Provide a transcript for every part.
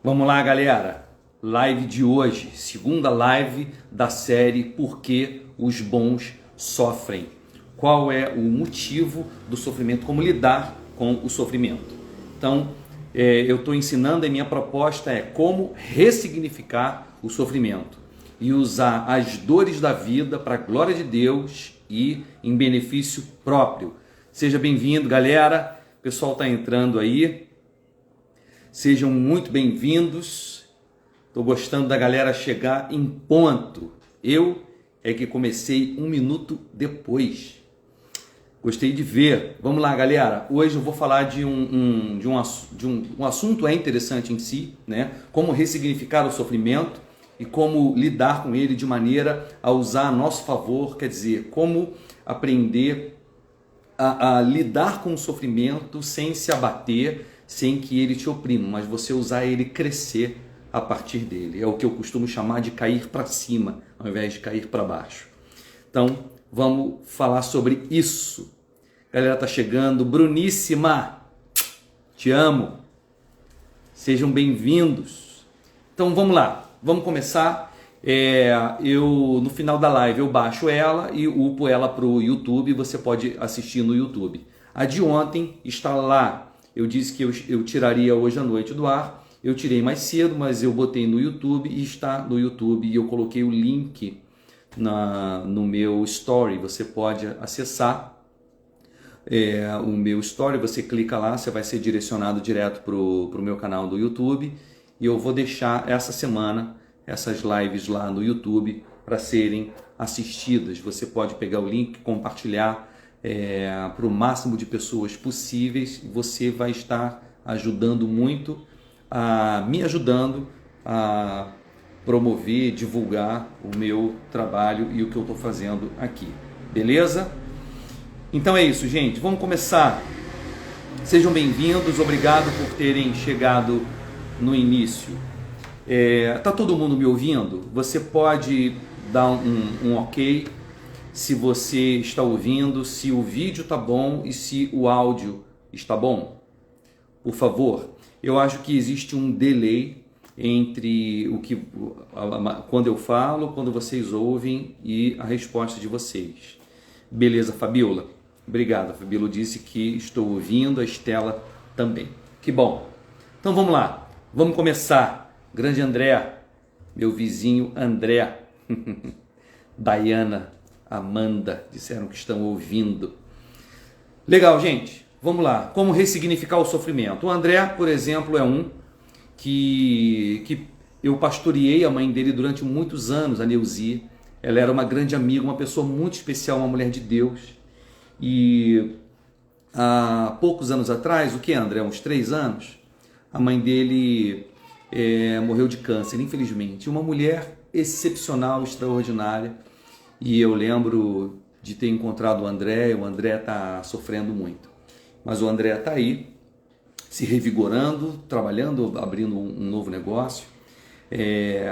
Vamos lá, galera. Live de hoje, segunda live da série Por que os bons sofrem? Qual é o motivo do sofrimento? Como lidar com o sofrimento? Então, eu estou ensinando e minha proposta é como ressignificar o sofrimento e usar as dores da vida para a glória de Deus e em benefício próprio. Seja bem-vindo, galera. O pessoal está entrando aí. Sejam muito bem-vindos. Estou gostando da galera chegar em ponto. Eu é que comecei um minuto depois. Gostei de ver. Vamos lá, galera. Hoje eu vou falar de um assunto interessante em si, né? Como ressignificar o sofrimento e como lidar com ele de maneira a usar a nosso favor, quer dizer, como aprender a lidar com o sofrimento sem se abater, sem que ele te oprima, mas você usar ele crescer a partir dele. É o que eu costumo chamar de cair para cima, ao invés de cair para baixo. Então, vamos falar sobre isso. A galera tá chegando. Bruníssima, te amo. Sejam bem-vindos. Então, vamos lá. Vamos começar. No final da live, eu baixo ela e upo ela para o YouTube. Você pode assistir no YouTube. A de ontem está lá. Eu disse que eu tiraria hoje à noite do ar, eu tirei mais cedo, mas eu botei no YouTube e está no YouTube e eu coloquei o link no meu story. Você pode acessar o meu story, você clica lá, você vai ser direcionado direto para o meu canal do YouTube e eu vou deixar essa semana essas lives lá no YouTube para serem assistidas. Você pode pegar o link, compartilhar para o máximo de pessoas possíveis. Você vai estar ajudando muito, me ajudando a promover, divulgar o meu trabalho e o que eu estou fazendo aqui, beleza? Então é isso, gente, vamos começar. Sejam bem-vindos, obrigado por terem chegado no início. Tá todo mundo me ouvindo? Você pode dar um ok se você está ouvindo, se o vídeo está bom e se o áudio está bom. Por favor, eu acho que existe um delay entre quando eu falo, quando vocês ouvem e a resposta de vocês. Beleza, Fabiola? Obrigado, a Fabiola disse que estou ouvindo, a Estela também. Que bom. Então vamos lá, vamos começar. Grande André, meu vizinho André, Dayana, Amanda, disseram que estão ouvindo. Legal, gente. Vamos lá. Como ressignificar o sofrimento? O André, por exemplo, é um que eu pastoreei a mãe dele durante muitos anos, a Neuzi. Ela era uma grande amiga, uma pessoa muito especial, uma mulher de Deus. E há poucos anos atrás, o que, André? Uns 3 anos, a mãe dele morreu de câncer, infelizmente. Uma mulher excepcional, extraordinária. E eu lembro de ter encontrado o André está sofrendo muito. Mas o André está aí, se revigorando, trabalhando, abrindo um novo negócio. E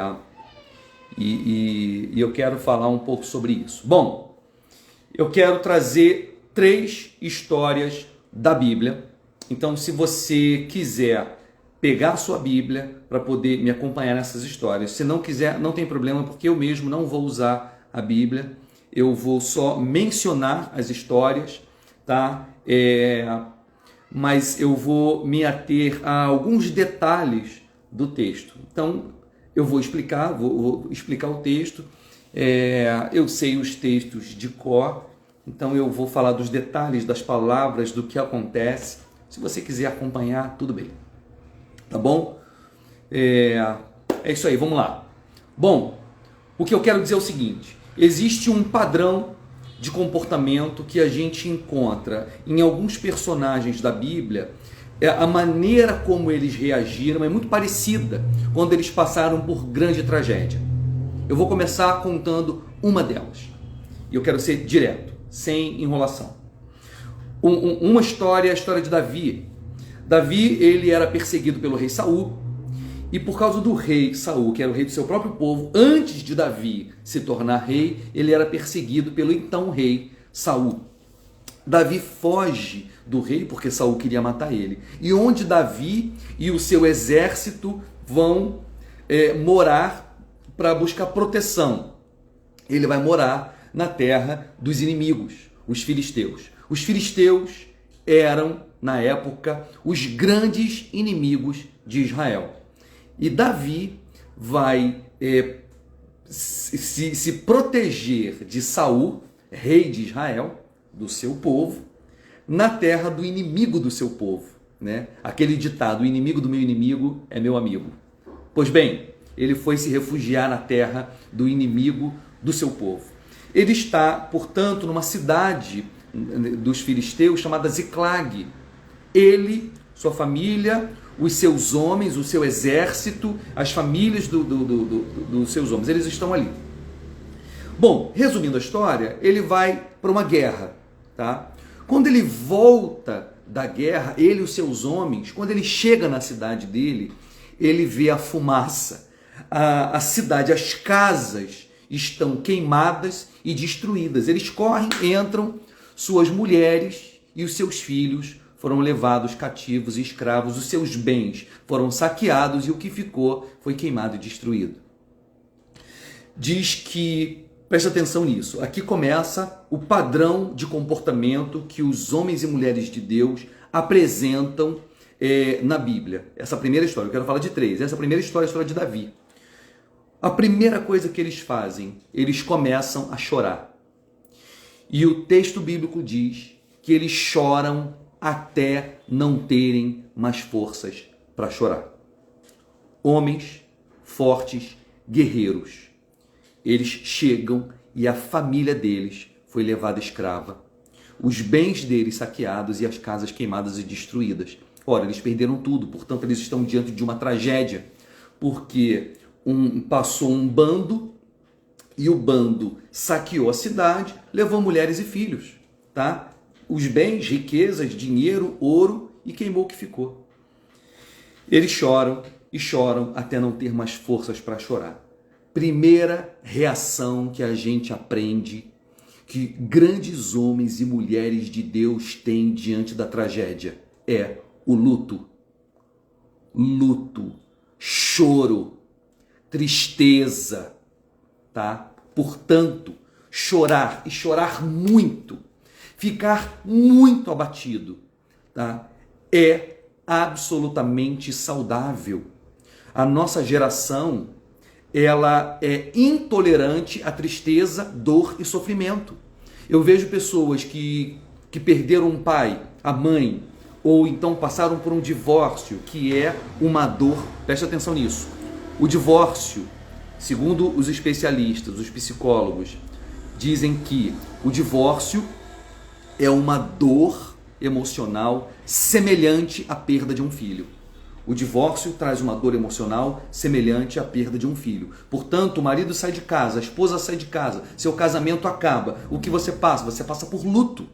eu quero falar um pouco sobre isso. Bom, eu quero trazer 3 histórias da Bíblia. Então, se você quiser pegar a sua Bíblia para poder me acompanhar nessas histórias, se não quiser, não tem problema, porque eu mesmo não vou usar a Bíblia, eu vou só mencionar as histórias, tá? Mas eu vou me ater a alguns detalhes do texto. Então, eu vou explicar o texto. Eu sei os textos de cor, então eu vou falar dos detalhes, das palavras, do que acontece. Se você quiser acompanhar, tudo bem. Tá bom? É isso aí, vamos lá. Bom, o que eu quero dizer é o seguinte: existe um padrão de comportamento que a gente encontra em alguns personagens da Bíblia. A maneira como eles reagiram é muito parecida quando eles passaram por grande tragédia. Eu vou começar contando uma delas. E eu quero ser direto, sem enrolação. Uma história é a história de Davi. Davi, ele era perseguido pelo rei Saul. E por causa do rei Saul, que era o rei do seu próprio povo, antes de Davi se tornar rei, ele era perseguido pelo então rei Saul. Davi foge do rei porque Saul queria matar ele. E onde Davi e o seu exército vão morar para buscar proteção. Ele vai morar na terra dos inimigos, os filisteus. Os filisteus eram, na época, os grandes inimigos de Israel. E Davi vai se proteger de Saul, rei de Israel, do seu povo, na terra do inimigo do seu povo, né? Aquele ditado, o inimigo do meu inimigo é meu amigo. Pois bem, ele foi se refugiar na terra do inimigo do seu povo. Ele está, portanto, numa cidade dos filisteus chamada Ziclag. Ele, sua família, os seus homens, o seu exército, as famílias dos seus homens, eles estão ali. Bom, resumindo a história, ele vai para uma guerra, tá? Quando ele volta da guerra, ele e os seus homens, quando ele chega na cidade dele, ele vê a fumaça. A cidade, as casas estão queimadas e destruídas. Eles correm, entram, suas mulheres e os seus filhos foram levados cativos e escravos, os seus bens foram saqueados e o que ficou foi queimado e destruído. Diz que, presta atenção nisso, aqui começa o padrão de comportamento que os homens e mulheres de Deus apresentam na Bíblia. Essa primeira história, eu quero falar de 3. Essa primeira história é a história de Davi. A primeira coisa que eles fazem, eles começam a chorar. E o texto bíblico diz que eles choram até não terem mais forças para chorar. Homens fortes, guerreiros. Eles chegam e a família deles foi levada escrava. Os bens deles saqueados e as casas queimadas e destruídas. Ora, eles perderam tudo, portanto eles estão diante de uma tragédia, porque passou um bando e o bando saqueou a cidade, levou mulheres e filhos, tá? Os bens, riquezas, dinheiro, ouro e queimou o que ficou. Eles choram e choram até não ter mais forças para chorar. Primeira reação que a gente aprende que grandes homens e mulheres de Deus têm diante da tragédia é o luto. Luto, choro, tristeza, tá? Portanto, chorar e chorar muito, ficar muito abatido, tá? É absolutamente saudável. A nossa geração, ela é intolerante à tristeza, dor e sofrimento. Eu vejo pessoas que perderam um pai, a mãe, ou então passaram por um divórcio, que é uma dor. Preste atenção nisso. O divórcio, segundo os especialistas, os psicólogos, dizem que o divórcio é uma dor emocional semelhante à perda de um filho. O divórcio traz uma dor emocional semelhante à perda de um filho. Portanto, o marido sai de casa, a esposa sai de casa, seu casamento acaba. O que você passa? Você passa por luto.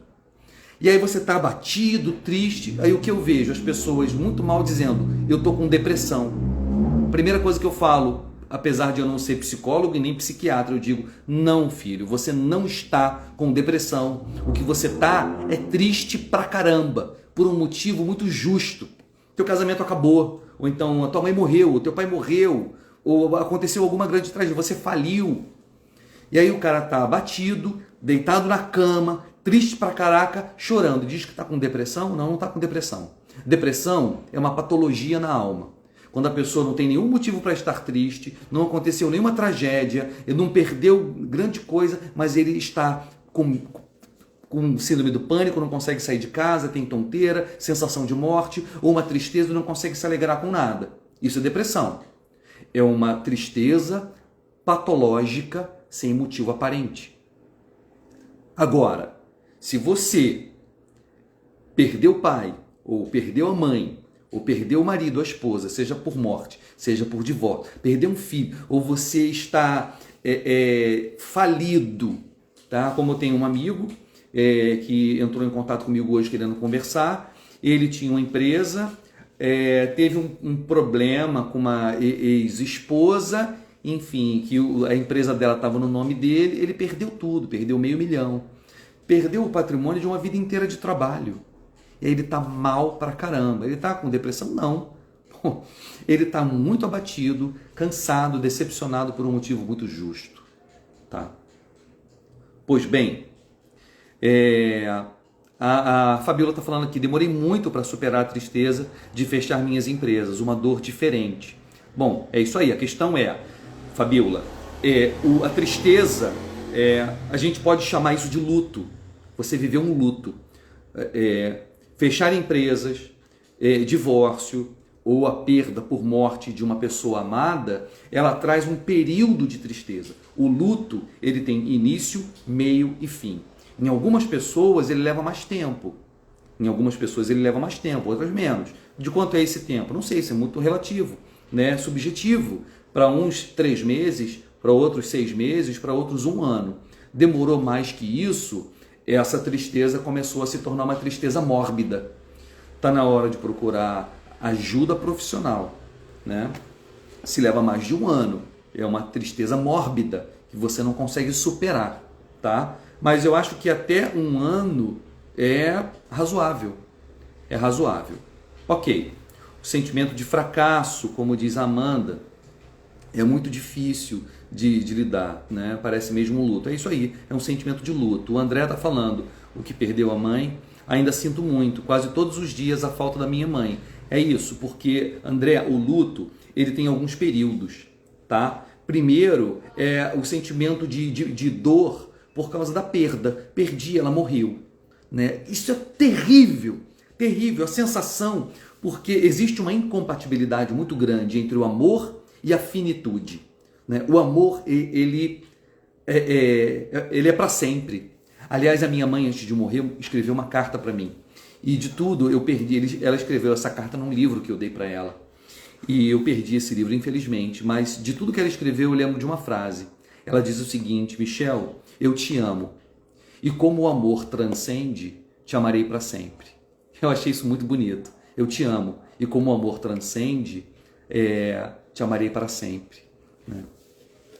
E aí você está abatido, triste. Aí o que eu vejo? As pessoas muito mal dizendo, eu estou com depressão. Primeira coisa que eu falo, apesar de eu não ser psicólogo e nem psiquiatra, eu digo, não, filho, você não está com depressão. O que você está é triste pra caramba, por um motivo muito justo. Teu casamento acabou, ou então a tua mãe morreu, o teu pai morreu, ou aconteceu alguma grande tragédia, você faliu. E aí o cara tá abatido, deitado na cama, triste pra caraca, chorando. Diz que está com depressão? Não, não está com depressão. Depressão é uma patologia na alma. Quando a pessoa não tem nenhum motivo para estar triste, não aconteceu nenhuma tragédia, ele não perdeu grande coisa, mas ele está com síndrome do pânico, não consegue sair de casa, tem tonteira, sensação de morte, ou uma tristeza e não consegue se alegrar com nada. Isso é depressão. É uma tristeza patológica sem motivo aparente. Agora, se você perdeu o pai, ou perdeu a mãe, ou perdeu o marido, a esposa, seja por morte, seja por divórcio, perdeu um filho, ou você está falido, tá? Como eu tenho um amigo que entrou em contato comigo hoje querendo conversar, ele tinha uma empresa, teve um problema com uma ex-esposa, enfim, que a empresa dela estava no nome dele, ele perdeu tudo, perdeu $500 mil, perdeu o patrimônio de uma vida inteira de trabalho. E aí ele tá mal pra caramba. Ele tá com depressão? Não. ele está muito abatido, cansado, decepcionado por um motivo muito justo. Tá? Pois bem, a Fabiola está falando aqui, demorei muito para superar a tristeza de fechar minhas empresas, uma dor diferente. Bom, é isso aí, a questão é, Fabiola, a tristeza, a gente pode chamar isso de luto. Você viveu um luto. Fechar empresas, divórcio ou a perda por morte de uma pessoa amada, ela traz um período de tristeza. O luto, ele tem início, meio e fim. Em algumas pessoas ele leva mais tempo. Em algumas pessoas ele leva mais tempo, outras menos. De quanto é esse tempo? Não sei, isso é muito relativo, né? Subjetivo. Para uns 3 meses, para outros 6 meses, para outros 1 ano. Demorou mais que isso, essa tristeza começou a se tornar uma tristeza mórbida. Está na hora de procurar ajuda profissional, né? Se leva mais de 1 ano, é uma tristeza mórbida que você não consegue superar, tá? Mas eu acho que até 1 ano é razoável. É razoável. Ok. O sentimento de fracasso, como diz a Amanda, é muito difícil de lidar, né? Parece mesmo um luto. É isso aí, é um sentimento de luto. O André está falando, o que perdeu a mãe, ainda sinto muito, quase todos os dias a falta da minha mãe. É isso, porque, André, o luto, ele tem alguns períodos, tá? Primeiro, é o sentimento de dor por causa da perda. Perdi, ela morreu, né? Isso é terrível, terrível, a sensação, porque existe uma incompatibilidade muito grande entre o amor e a finitude, né? O amor, ele é para sempre. Aliás, a minha mãe, antes de morrer, escreveu uma carta para mim. E de tudo eu perdi. Ela escreveu essa carta num livro que eu dei para ela. E eu perdi esse livro, infelizmente. Mas de tudo que ela escreveu, eu lembro de uma frase. Ela diz o seguinte: Michel, eu te amo. E como o amor transcende, te amarei para sempre. Eu achei isso muito bonito. Eu te amo. E como o amor transcende, te amarei para sempre. Né?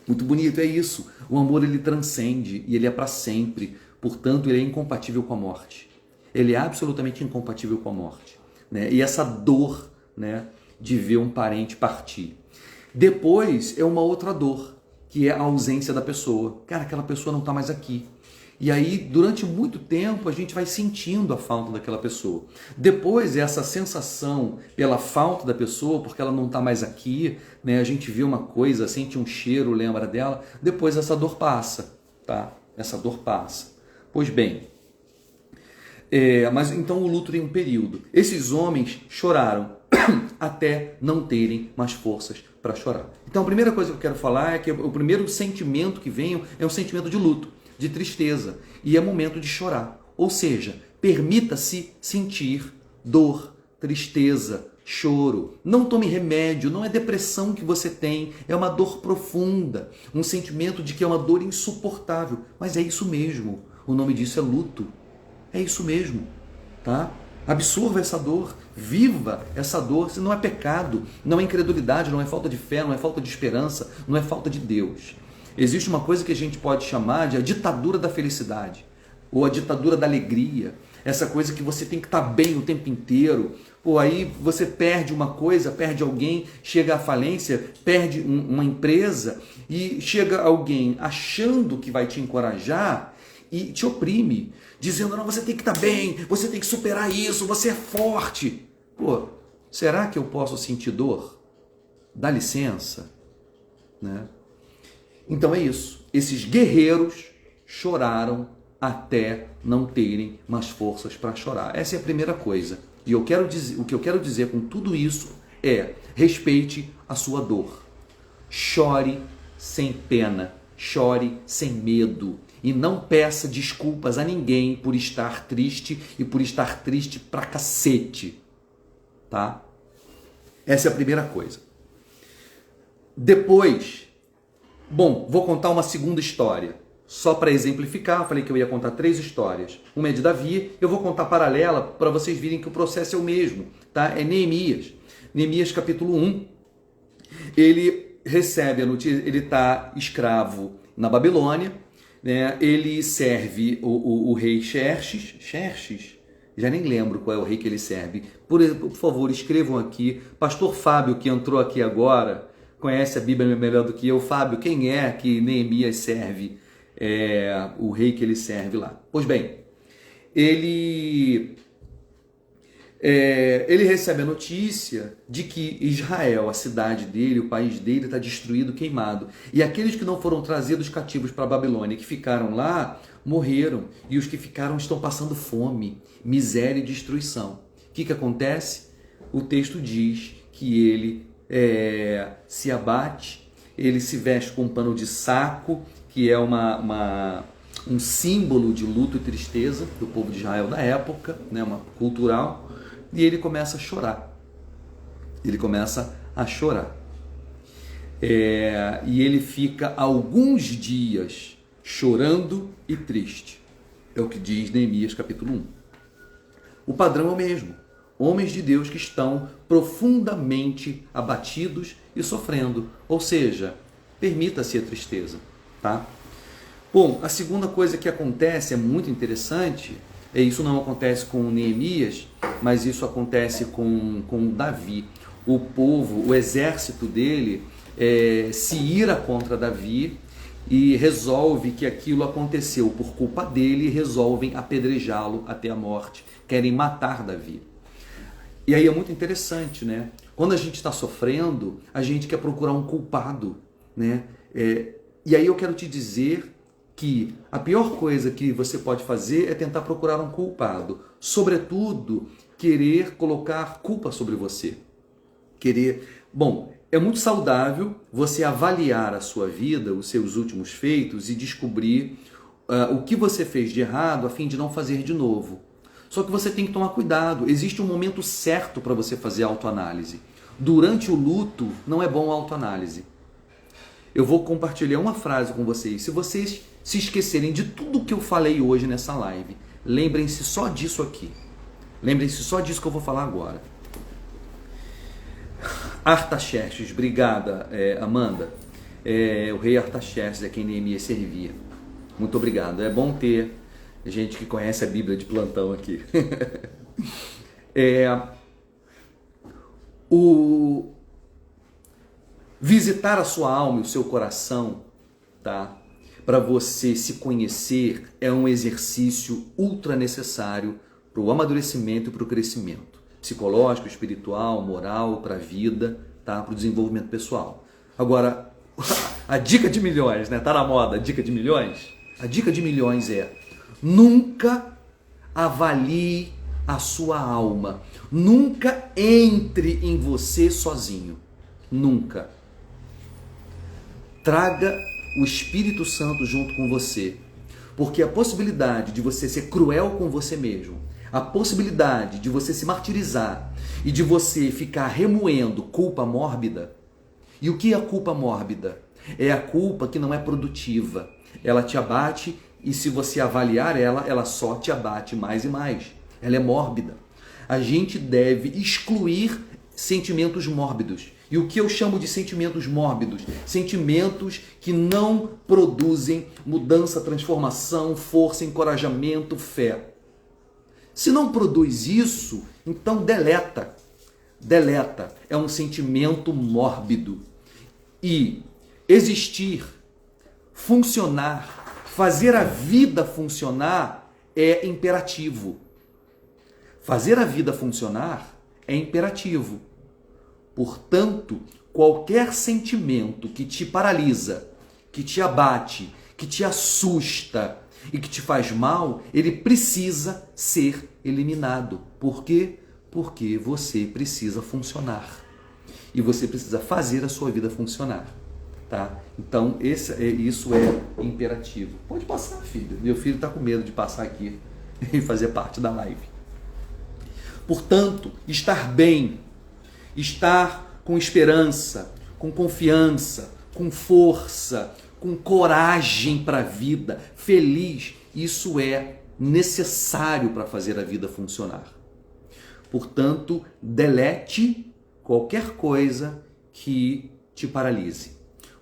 Muito bonito, é isso. O amor, ele transcende e ele é para sempre. Portanto, ele é incompatível com a morte. Ele é absolutamente incompatível com a morte. Né? E essa dor, né, de ver um parente partir. Depois é uma outra dor, que é a ausência da pessoa. Cara, aquela pessoa não está mais aqui. E aí, durante muito tempo, a gente vai sentindo a falta daquela pessoa. Depois, essa sensação pela falta da pessoa, porque ela não está mais aqui, né? A gente vê uma coisa, sente um cheiro, lembra dela. Depois essa dor passa, tá? Essa dor passa. Pois bem, mas então o luto tem um período. Esses homens choraram até não terem mais forças para chorar. Então a primeira coisa que eu quero falar é que o primeiro sentimento que vem é um sentimento de luto, de tristeza, e é momento de chorar. Ou seja, permita-se sentir dor, tristeza, choro. Não tome remédio, não é depressão que você tem, é uma dor profunda, um sentimento de que é uma dor insuportável, mas é isso mesmo. O nome disso é luto. É isso mesmo, tá? Absorva essa dor, viva essa dor, se não é pecado, não é incredulidade, não é falta de fé, não é falta de esperança, não é falta de Deus. Existe uma coisa que a gente pode chamar de a ditadura da felicidade, ou a ditadura da alegria, essa coisa que você tem que estar bem o tempo inteiro. Pô, aí você perde uma coisa, perde alguém, chega à falência, perde uma empresa e chega alguém achando que vai te encorajar e te oprime, dizendo, não, você tem que estar bem, você tem que superar isso, você é forte. Pô, será que eu posso sentir dor? Dá licença, né? Então é isso. Esses guerreiros choraram até não terem mais forças para chorar. Essa é a primeira coisa. E o que eu quero dizer com tudo isso é: respeite a sua dor. Chore sem pena, chore sem medo. E não peça desculpas a ninguém por estar triste e por estar triste pra cacete. Tá? Essa é a primeira coisa. Depois, bom, vou contar uma segunda história. Só para exemplificar, eu falei que eu ia contar 3 histórias. Uma é de Davi, eu vou contar paralela para vocês virem que o processo é o mesmo. Tá? É Neemias. Neemias capítulo 1. Ele recebe a notícia, ele está escravo na Babilônia. Né? Ele serve o rei Xerxes, Já nem lembro qual é o rei que ele serve. Por favor, escrevam aqui. Pastor Fábio, que entrou aqui agora, conhece a Bíblia melhor do que eu. Fábio, quem é que Neemias serve? O rei que ele serve lá. Pois bem, ele recebe a notícia de que Israel, a cidade dele, o país dele, está destruído, queimado. E aqueles que não foram trazidos cativos para a Babilônia, que ficaram lá, morreram. E os que ficaram estão passando fome, miséria e destruição. O que acontece? O texto diz que ele se abate, ele se veste com um pano de saco, que é um símbolo de luto e tristeza do povo de Israel da época, né, uma cultural. E ele começa a chorar. Ele começa a chorar. E ele fica alguns dias chorando e triste. É o que diz Neemias capítulo 1. O padrão é o mesmo. Homens de Deus que estão profundamente abatidos e sofrendo. Ou seja, permita-se a tristeza. Tá? Bom, a segunda coisa que acontece é muito interessante. Isso não acontece com Neemias, mas isso acontece com Davi. O povo, o exército dele se ira contra Davi e resolve que aquilo aconteceu por culpa dele e resolvem apedrejá-lo até a morte. Querem matar Davi. E aí é muito interessante, né? Quando a gente está sofrendo, a gente quer procurar um culpado, né? E aí eu quero te dizer que a pior coisa que você pode fazer é tentar procurar um culpado. Sobretudo, querer colocar culpa sobre você. Bom, é muito saudável você avaliar a sua vida, os seus últimos feitos e descobrir o que você fez de errado a fim de não fazer de novo. Só que você tem que tomar cuidado. Existe um momento certo para você fazer autoanálise. Durante o luto, não é bom a autoanálise. Eu vou compartilhar uma frase com vocês. Se vocês se esquecerem de tudo que eu falei hoje nessa live, lembrem-se só disso aqui. Lembrem-se só disso que eu vou falar agora. Artaxerxes, obrigada, Amanda. O rei Artaxerxes é quem Neemias servia. Muito obrigado. É bom ter gente que conhece a Bíblia de plantão aqui. Visitar a sua alma e o seu coração, tá? Para você se conhecer, é um exercício ultra necessário para o amadurecimento e para o crescimento psicológico, espiritual, moral, para a vida, tá? Para o desenvolvimento pessoal. Agora, a dica de milhões, né? Tá na moda, a dica de milhões? A dica de milhões é: nunca avalie a sua alma. Nunca entre em você sozinho. Nunca. Traga o Espírito Santo junto com você. Porque a possibilidade de você ser cruel com você mesmo, a possibilidade de você se martirizar e de você ficar remoendo culpa mórbida. E o que é a culpa mórbida? É a culpa que não é produtiva. Ela te abate e se você avaliar ela só te abate mais e mais. Ela é mórbida. A gente deve excluir sentimentos mórbidos. E o que eu chamo de sentimentos mórbidos? Sentimentos que não produzem mudança, transformação, força, encorajamento, fé. Se não produz isso, então deleta. Deleta. É um sentimento mórbido. E existir, funcionar, fazer a vida funcionar é imperativo. Fazer a vida funcionar é imperativo. Portanto, qualquer sentimento que te paralisa, que te abate, que te assusta e que te faz mal, ele precisa ser eliminado. Por quê? Porque você precisa funcionar. E você precisa fazer a sua vida funcionar. Tá? Então, isso é imperativo. Pode passar, filho. Meu filho está com medo de passar aqui e fazer parte da live. Portanto, estar bem, estar com esperança, com confiança, com força, com coragem para a vida, feliz, isso é necessário para fazer a vida funcionar. Portanto, delete qualquer coisa que te paralise.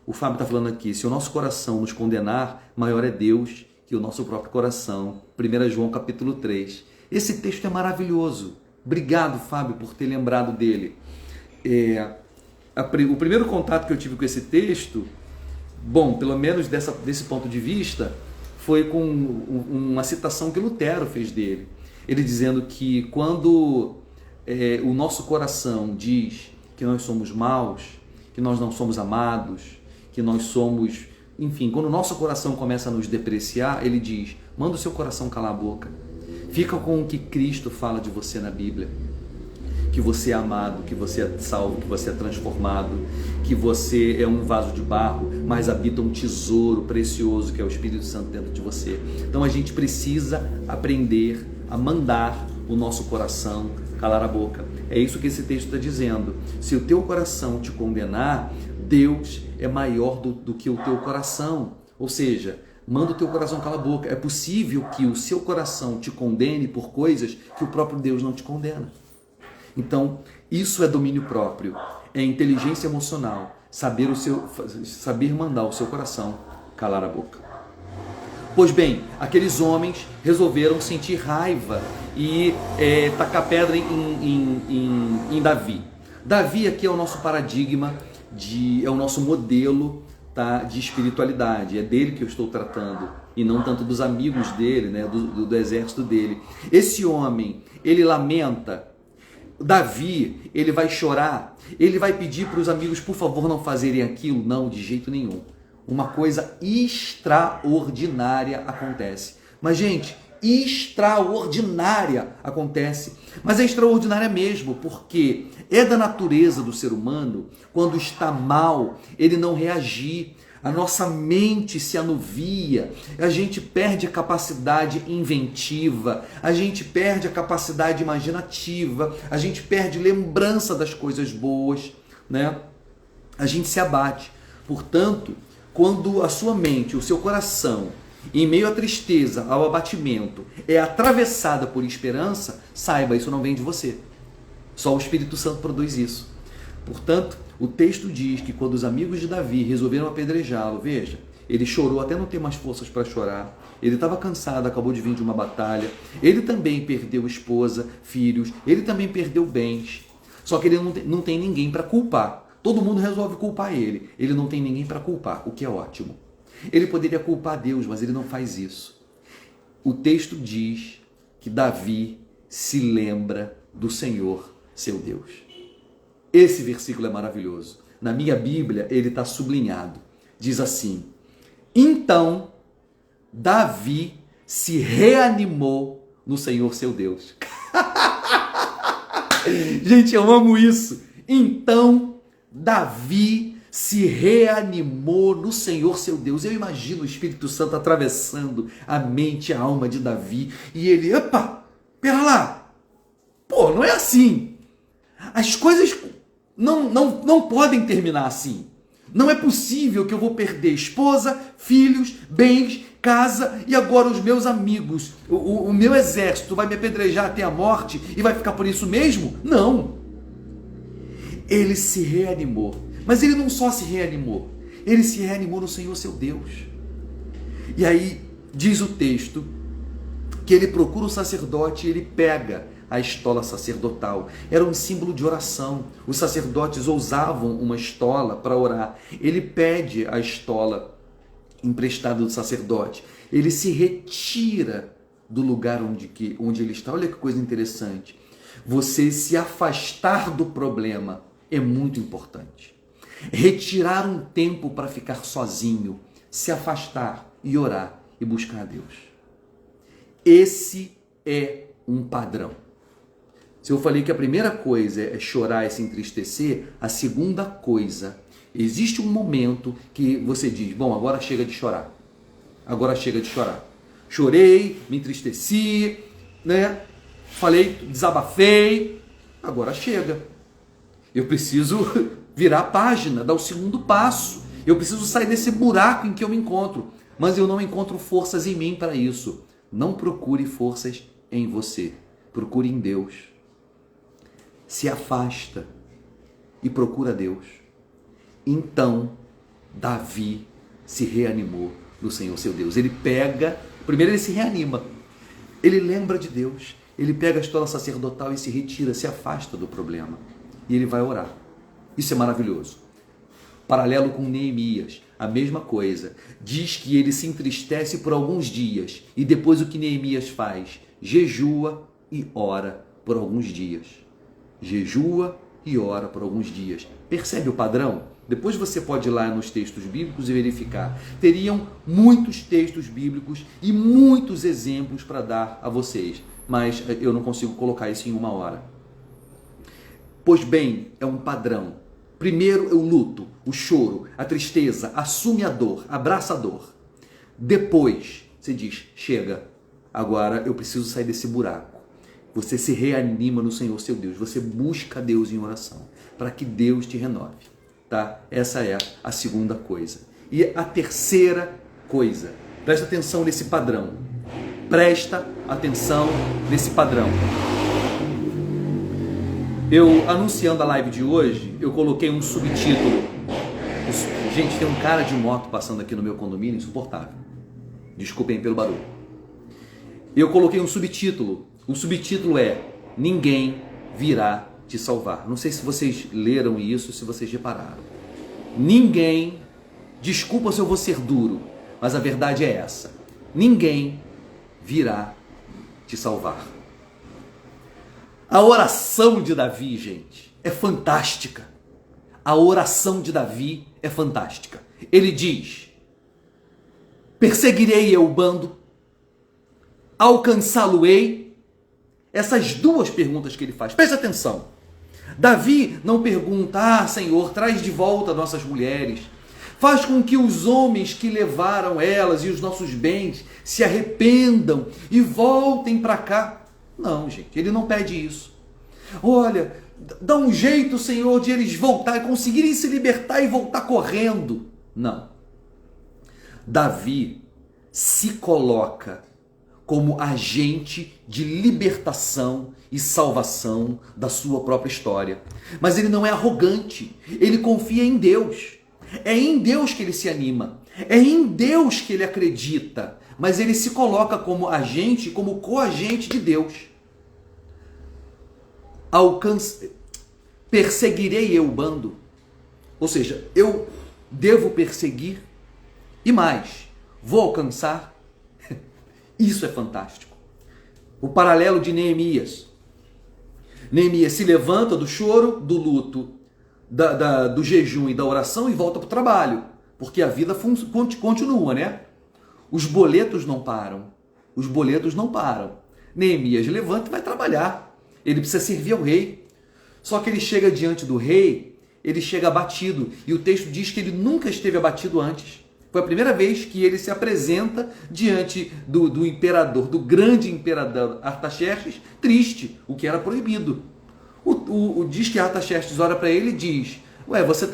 O Fábio está falando aqui, se o nosso coração nos condenar, maior é Deus que o nosso próprio coração. 1 João capítulo 3. Esse texto é maravilhoso. Obrigado, Fábio, por ter lembrado dele. O primeiro contato que eu tive com esse texto, bom, pelo menos desse ponto de vista, foi com uma citação que Lutero fez dele. Ele dizendo que quando o nosso coração diz que nós somos maus, que nós não somos amados, que nós somos... Enfim, quando o nosso coração começa a nos depreciar, ele diz, manda o seu coração calar a boca. Fica com o que Cristo fala de você na Bíblia. Que você é amado, que você é salvo, que você é transformado, que você é um vaso de barro, mas habita um tesouro precioso que é o Espírito Santo dentro de você. Então a gente precisa aprender a mandar o nosso coração calar a boca. É isso que esse texto está dizendo. Se o teu coração te condenar, Deus é maior do que o teu coração. Ou seja, manda o teu coração calar a boca. É possível que o seu coração te condene por coisas que o próprio Deus não te condena. Então, isso é domínio próprio, é inteligência emocional, saber mandar o seu coração calar a boca. Pois bem, aqueles homens resolveram sentir raiva e tacar pedra em Davi. Davi aqui é o nosso paradigma, é o nosso modelo, tá, de espiritualidade. É dele que eu estou tratando e não tanto dos amigos dele, né, do exército dele. Esse homem, ele lamenta. Davi, ele vai chorar, ele vai pedir para os amigos, por favor, não fazerem aquilo. Não, de jeito nenhum. Uma coisa extraordinária acontece. Mas, gente, extraordinária acontece. Mas é extraordinária mesmo, porque é da natureza do ser humano, quando está mal, ele não reagir. A nossa mente se anuvia, a gente perde a capacidade inventiva, a gente perde a capacidade imaginativa, a gente perde lembrança das coisas boas, né? A gente se abate. Portanto, quando a sua mente, o seu coração, em meio à tristeza, ao abatimento, é atravessada por esperança, saiba, isso não vem de você. Só o Espírito Santo produz isso. Portanto, o texto diz que quando os amigos de Davi resolveram apedrejá-lo, veja, ele chorou até não ter mais forças para chorar, ele estava cansado, acabou de vir de uma batalha, ele também perdeu esposa, filhos, ele também perdeu bens, só que ele não tem ninguém para culpar. Todo mundo resolve culpar ele não tem ninguém para culpar, o que é ótimo. Ele poderia culpar Deus, mas ele não faz isso. O texto diz que Davi se lembra do Senhor, seu Deus. Esse versículo é maravilhoso. Na minha Bíblia, ele está sublinhado. Diz assim, então Davi se reanimou no Senhor, seu Deus. Gente, eu amo isso. Então Davi se reanimou no Senhor, seu Deus. Eu imagino o Espírito Santo atravessando a mente e a alma de Davi. E ele, opa, pera lá. Pô, não é assim. As coisas não podem terminar assim. Não é possível que eu vou perder esposa, filhos, bens, casa e agora os meus amigos. O meu exército vai me apedrejar até a morte e vai ficar por isso mesmo? Não. Ele se reanimou. Mas ele não só se reanimou, ele se reanimou no Senhor, seu Deus. E aí diz o texto que ele procura o sacerdote e ele pega a estola sacerdotal. Era um símbolo de oração. Os sacerdotes usavam uma estola para orar. Ele pede a estola emprestada do sacerdote. Ele se retira do lugar onde ele está. Olha que coisa interessante. Você se afastar do problema é muito importante. Retirar um tempo para ficar sozinho, se afastar e orar e buscar a Deus. Esse é um padrão. Se eu falei que a primeira coisa é chorar e se entristecer, a segunda coisa, existe um momento que você diz, bom, agora chega de chorar. Agora chega de chorar. Chorei, me entristeci, né? Falei, desabafei, agora chega. Eu preciso virar a página, dar o segundo passo. Eu preciso sair desse buraco em que eu me encontro. Mas eu não encontro forças em mim para isso. Não procure forças em você. Procure em Deus. Se afasta e procura Deus. Então, Davi se reanimou no Senhor, seu Deus. Ele pega, primeiro ele se reanima. Ele lembra de Deus. ele pega a estola sacerdotal e se retira, se afasta do problema. E ele vai orar. Isso é maravilhoso. Paralelo com Neemias, a mesma coisa. Diz que ele se entristece por alguns dias e depois o que Neemias faz? Jejua e ora por alguns dias. Jejua e ora por alguns dias. Percebe o padrão? Depois você pode ir lá nos textos bíblicos e verificar. Teriam muitos textos bíblicos e muitos exemplos para dar a vocês, mas eu não consigo colocar isso em uma hora. Pois bem, é um padrão. Primeiro é o luto, o choro, a tristeza, assume a dor, abraça a dor. Depois você diz, chega, agora eu preciso sair desse buraco. Você se reanima no Senhor seu Deus, você busca Deus em oração, para que Deus te renove. Tá? Essa é a segunda coisa. E a terceira coisa, presta atenção nesse padrão. Presta atenção nesse padrão. Eu, anunciando a live de hoje, eu coloquei um subtítulo. Gente, tem um cara de moto passando aqui no meu condomínio, insuportável. Desculpem pelo barulho. Eu coloquei um subtítulo. O subtítulo é Ninguém virá te salvar. Não sei se vocês leram isso, se vocês repararam. Ninguém, desculpa se eu vou ser duro, mas a verdade é essa. Ninguém virá te salvar. A oração de Davi, gente, é fantástica. A oração de Davi é fantástica. Ele diz, perseguirei eu o bando, alcançá-lo-ei. Essas duas perguntas que ele faz, preste atenção. Davi não pergunta, Senhor, traz de volta nossas mulheres, faz com que os homens que levaram elas e os nossos bens se arrependam e voltem para cá. Não, gente, ele não pede isso. Olha, dá um jeito, Senhor, de eles voltarem, conseguirem se libertar e voltar correndo. Não. Davi se coloca como agente de libertação e salvação da sua própria história. Mas ele não é arrogante, ele confia em Deus. É em Deus que ele se anima, é em Deus que ele acredita, mas ele se coloca como agente, como coagente de Deus. Perseguirei eu o bando, ou seja, eu devo perseguir e mais, vou alcançar. Isso é fantástico. O paralelo de Neemias. Neemias se levanta do choro, do luto, do jejum e da oração e volta para o trabalho, porque a vida continua, né? Os boletos não param. Os boletos não param. Neemias levanta e vai trabalhar. Ele precisa servir ao rei. Só que ele chega diante do rei, ele chega abatido. E o texto diz que ele nunca esteve abatido antes. Foi a primeira vez que ele se apresenta diante do imperador, do grande imperador Artaxerxes, triste, o que era proibido. Diz que Artaxerxes olha para ele e diz, ué, você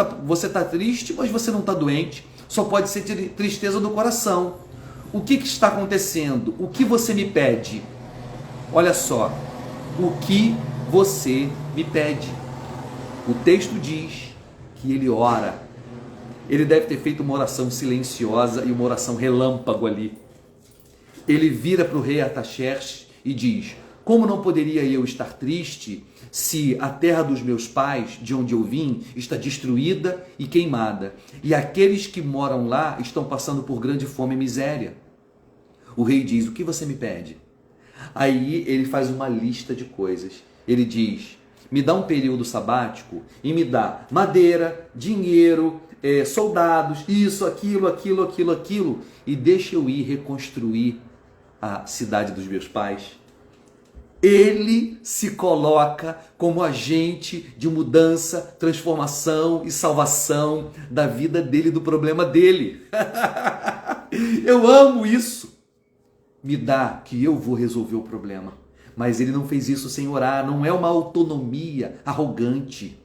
tá triste, mas você não está doente. Só pode ser tristeza do coração. O que está acontecendo? O que você me pede? Olha só, o que você me pede? O texto diz que ele ora. Ele deve ter feito uma oração silenciosa e uma oração relâmpago ali. Ele vira para o rei Artaxerxes e diz, como não poderia eu estar triste se a terra dos meus pais, de onde eu vim, está destruída e queimada, e aqueles que moram lá estão passando por grande fome e miséria? O rei diz, o que você me pede? Aí ele faz uma lista de coisas. Ele diz, me dá um período sabático e me dá madeira, dinheiro, soldados, isso, aquilo, e deixa eu ir reconstruir a cidade dos meus pais. Ele se coloca como agente de mudança, transformação e salvação da vida dele, do problema dele. Eu amo isso. Me dá que eu vou resolver o problema. Mas ele não fez isso sem orar, não é uma autonomia arrogante.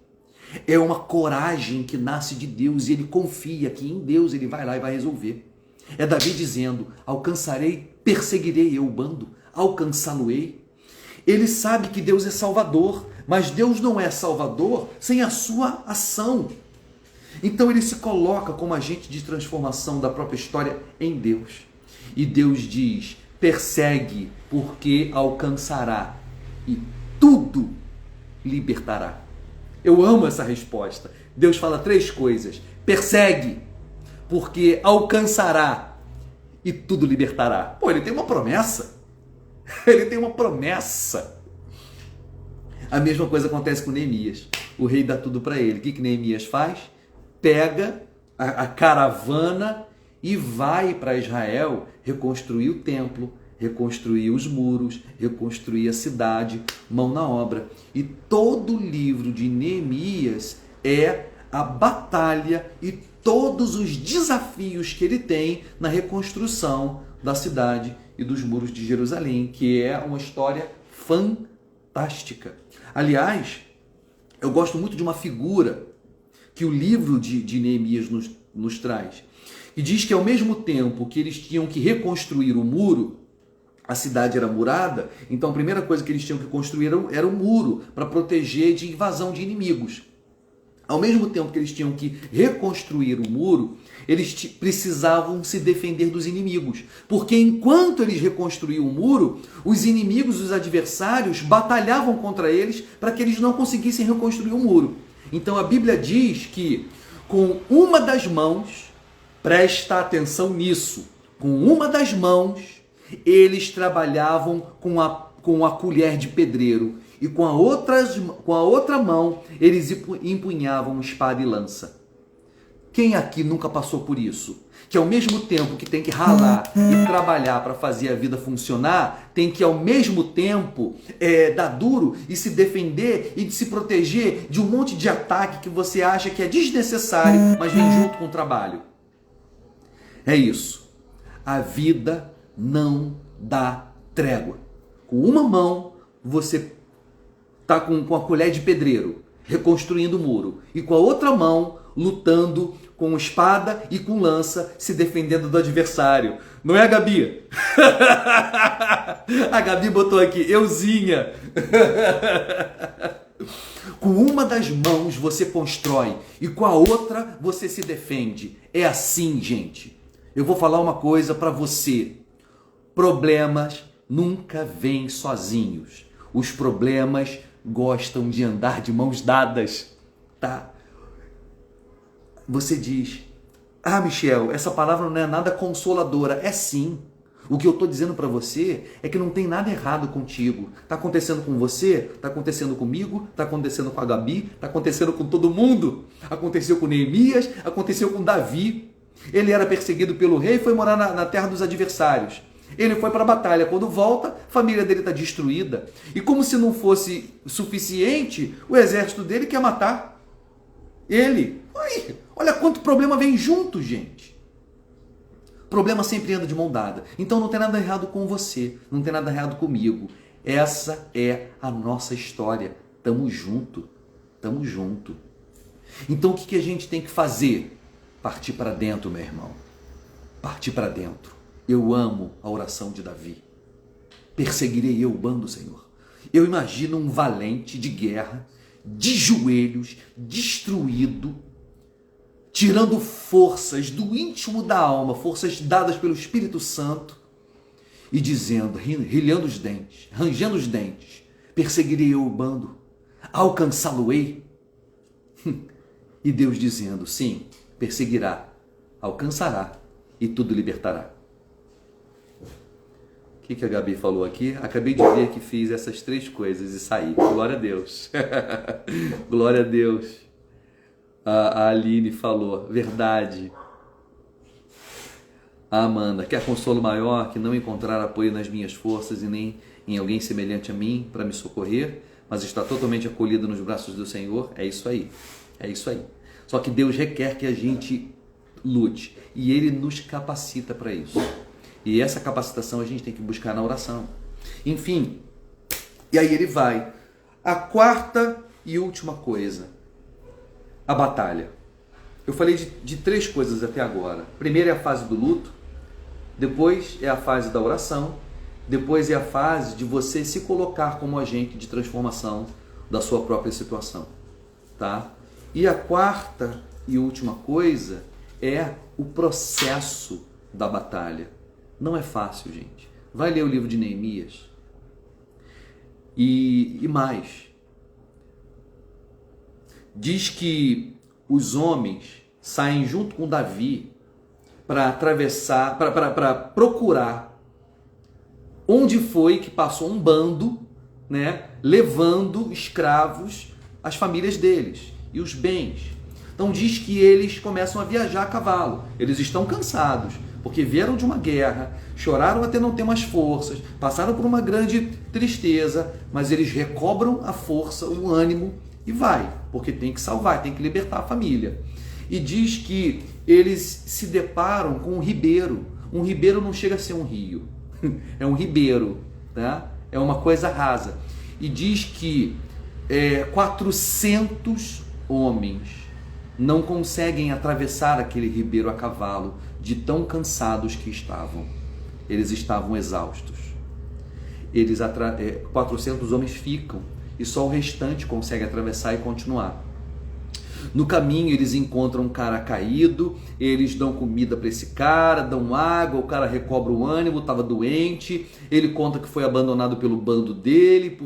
É uma coragem que nasce de Deus e ele confia que em Deus ele vai lá e vai resolver. É Davi dizendo, alcançarei, perseguirei eu o bando, alcançá-lo-ei. Ele sabe que Deus é salvador, mas Deus não é salvador sem a sua ação. Então ele se coloca como agente de transformação da própria história em Deus. E Deus diz, persegue porque alcançará. e tudo libertará. Eu amo essa resposta. Deus fala 3 coisas. Persegue, porque alcançará e tudo libertará. Pô, ele tem uma promessa. Ele tem uma promessa. A mesma coisa acontece com Neemias. O rei dá tudo para ele. O que Neemias faz? Pega a caravana e vai para Israel reconstruir o templo, reconstruir os muros, reconstruir a cidade, mão na obra. E todo o livro de Neemias é a batalha e todos os desafios que ele tem na reconstrução da cidade e dos muros de Jerusalém, que é uma história fantástica. Aliás, eu gosto muito de uma figura que o livro de Neemias nos traz, e diz que ao mesmo tempo que eles tinham que reconstruir o muro, a cidade era murada, então a primeira coisa que eles tinham que construir era o muro para proteger de invasão de inimigos. Ao mesmo tempo que eles tinham que reconstruir o muro, eles precisavam se defender dos inimigos. Porque enquanto eles reconstruíam o muro, os inimigos, os adversários, batalhavam contra eles para que eles não conseguissem reconstruir o muro. Então a Bíblia diz que com uma das mãos, presta atenção nisso, com uma das mãos, eles trabalhavam com a colher de pedreiro. E com a outra mão, eles empunhavam espada e lança. Quem aqui nunca passou por isso? Que ao mesmo tempo que tem que ralar e trabalhar para fazer a vida funcionar, tem que ao mesmo tempo dar duro e se defender e se proteger de um monte de ataque que você acha que é desnecessário, mas vem junto com o trabalho. É isso. A vida não dá trégua. Com uma mão, você está com a colher de pedreiro, reconstruindo o muro, e com a outra mão, lutando com espada e com lança, se defendendo do adversário. Não é a Gabi? A Gabi botou aqui, euzinha. Com uma das mãos você constrói, e com a outra você se defende. É assim, gente. Eu vou falar uma coisa para você. Problemas nunca vêm sozinhos. Os problemas gostam de andar de mãos dadas, tá? Você diz, Michel, essa palavra não é nada consoladora. É sim. O que eu estou dizendo para você é que não tem nada errado contigo. Está acontecendo com você, está acontecendo comigo, está acontecendo com a Gabi, está acontecendo com todo mundo. Aconteceu com Neemias, aconteceu com Davi. Ele era perseguido pelo rei e foi morar na terra dos adversários. Ele foi para a batalha. Quando volta, a família dele está destruída. E como se não fosse suficiente, o exército dele quer matar ele. Olha quanto problema vem junto, gente. Problema sempre anda de mão dada. Então não tem nada errado com você, não tem nada errado comigo. Essa é a nossa história. Tamo junto, tamo junto. Então o que a gente tem que fazer? Partir para dentro, meu irmão. Partir para dentro. Eu amo a oração de Davi. Perseguirei eu o bando, Senhor. Eu imagino um valente de guerra, de joelhos, destruído, tirando forças do íntimo da alma, forças dadas pelo Espírito Santo, e dizendo, rilhando os dentes, rangendo os dentes, perseguirei eu o bando, alcançá-lo-ei. E Deus dizendo, sim, perseguirá, alcançará e tudo libertará. O que a Gabi falou aqui? Acabei de ver que fiz essas 3 coisas e saí. Glória a Deus. Glória a Deus. A Aline falou, verdade. A Amanda, quer consolo maior que não encontrar apoio nas minhas forças e nem em alguém semelhante a mim para me socorrer, mas está totalmente acolhida nos braços do Senhor? É isso aí. É isso aí. Só que Deus requer que a gente lute e Ele nos capacita para isso. E essa capacitação a gente tem que buscar na oração. Enfim, e aí ele vai. A 4ª e última coisa, a batalha. Eu falei de 3 coisas até agora. Primeiro é a fase do luto, depois é a fase da oração, depois é a fase de você se colocar como agente de transformação da sua própria situação. Tá? E a 4ª e última coisa é o processo da batalha. Não é fácil, gente. Vai ler o livro de Neemias. E mais, diz que os homens saem junto com Davi para atravessar, para procurar onde foi que passou um bando, né, levando escravos às famílias deles e os bens. Então diz que eles começam a viajar a cavalo. Eles estão cansados, porque vieram de uma guerra, choraram até não ter mais forças, passaram por uma grande tristeza, mas eles recobram a força, o ânimo e vai, porque tem que salvar, tem que libertar a família. E diz que eles se deparam com um ribeiro. Um ribeiro não chega a ser um rio, é um ribeiro, tá? É uma coisa rasa. E diz que 400 homens não conseguem atravessar aquele ribeiro a cavalo, de tão cansados que estavam. Eles estavam exaustos. 400 homens ficam e só o restante consegue atravessar e continuar. No caminho eles encontram um cara caído, eles dão comida para esse cara, dão água, o cara recobra o ânimo, estava doente, ele conta que foi abandonado pelo bando dele,